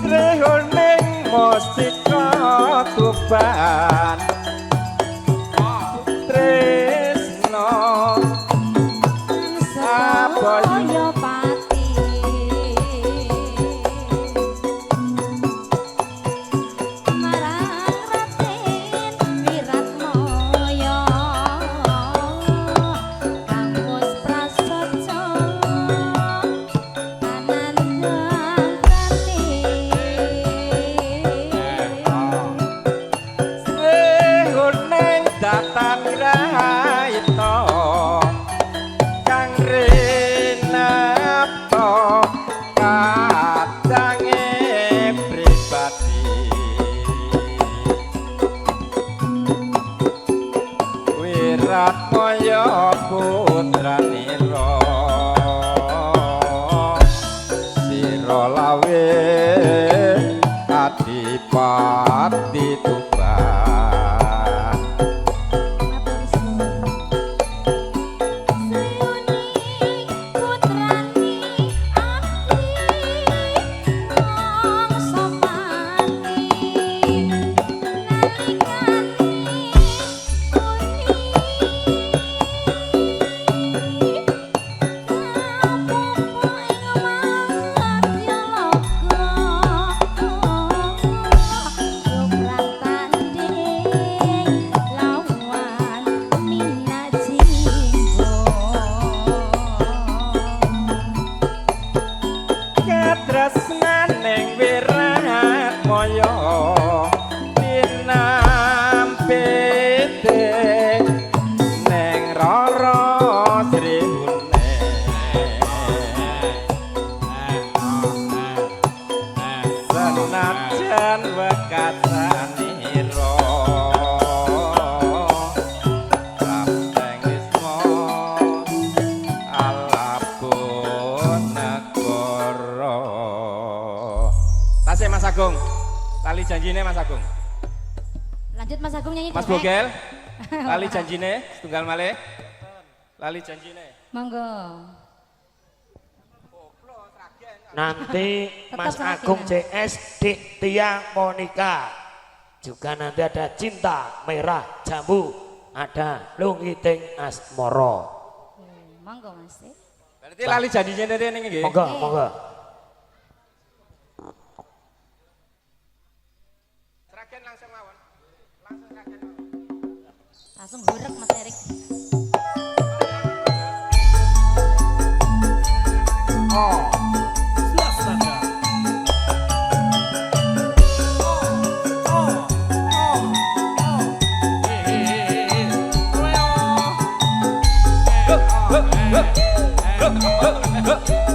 Rehoning mustika tuban tresno saboyo Saya pati marang ratin wiratmaya kang wis prasaja anandang srehuning datan raita kang rinepta kadange pribadi wirat maya putranira sira lawe adipati tuban putrani ati wong sapati katresnaning wirat maya tinampite neng rara srihune senajan wekasanira sabdeng wisma alapun negara tasih Mas Agung lali janjine Mas Agung Lanjut Mas Agung nyanyi Mas dongeng. Bogel lali janjine setunggal malih lali janjine Monggo. Nanti Mas Tetap Agung lagi, CS Dik Tia Monika. Juga nanti ada Cinta Merah Jambu Ada Lungiting Asmara. Monggo Mas. Berarti lali jadinya dari ini nggih. Monggo, monggo. Sragen langsung mawon. Langsung Sragen. Langsung gurek Mas Erik. Oh. Selas nada.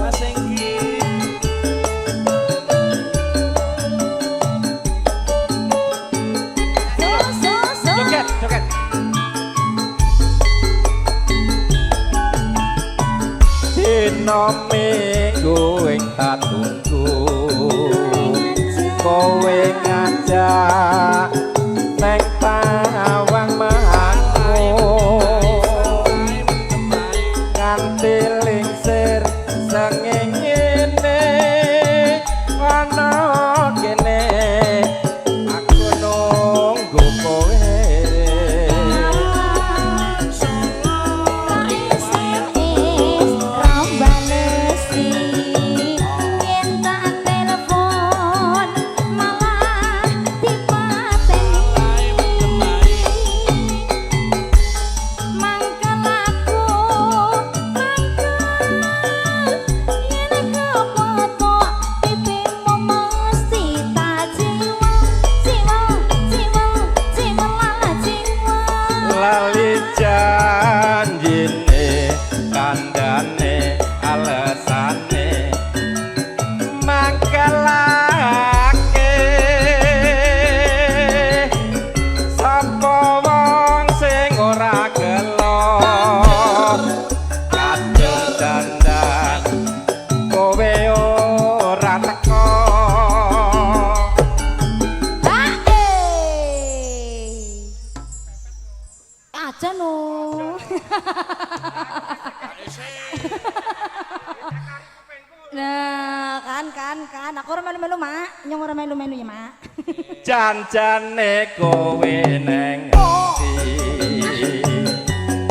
Mas Enggi. Joget, joget. Dino minggu ing tak tunggu kowe ngajak neng tawang mangu nganti lingsir sengengene ana kene aku nunggu kowe lali janjine kandhane alesane mangkelake sapa wong sing ora gelo kadung dandan kowe ora teko Aja no. Nah, kan. Aku ora melu-melu, Mak. Nyong ora melu-melu ya, Mak. janjane kowe neng ngendi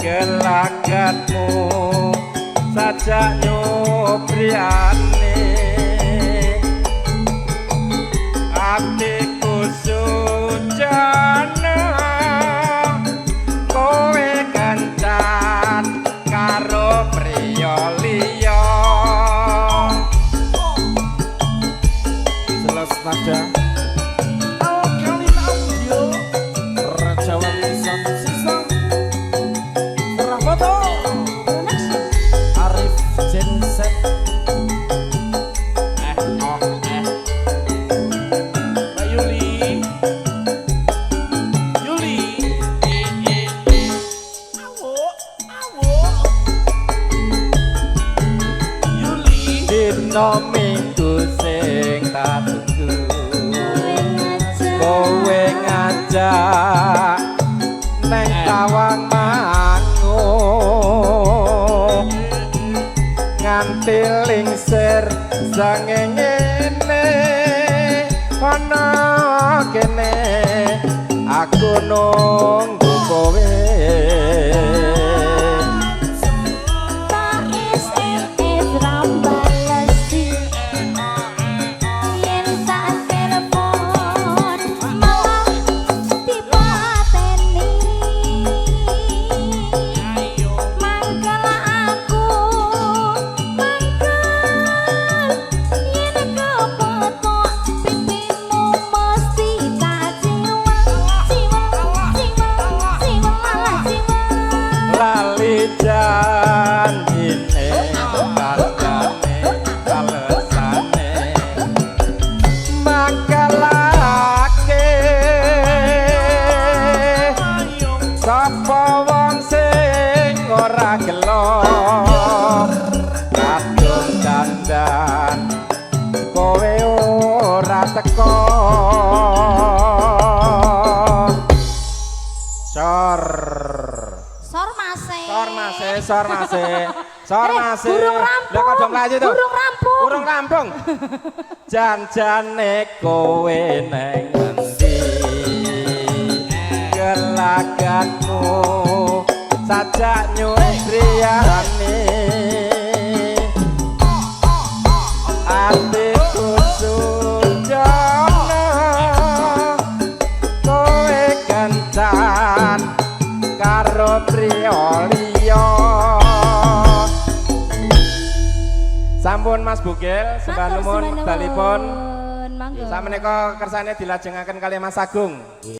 gelagatmu sajak nyobriane atiku sujana kowe kencan karo priya liya Selas nada. Raja Wali Sisa. Rafoto. Arif Genset. Mbak Yuli. Yuli. dino minggu sing tak tunggu kowe ngajak neng tawang mangu nganti lingsir sangengene ana kene aku nunggu kowe lali janjine kandhane alesane mangkelake sapa wong sing ora gelo kadung dandan kowe ora teko sor mase burung rampung. Lah kok mlayu to Burung rampung. janjane kowe neng ngendi jagatmu sajak nyutriyane atiku sujono kowe kencan karo priya liya. Sampun Mas Bugil, sembah nuwun dalipun. Mangga. Sameneika kersane dilajengaken kali Mas Agung.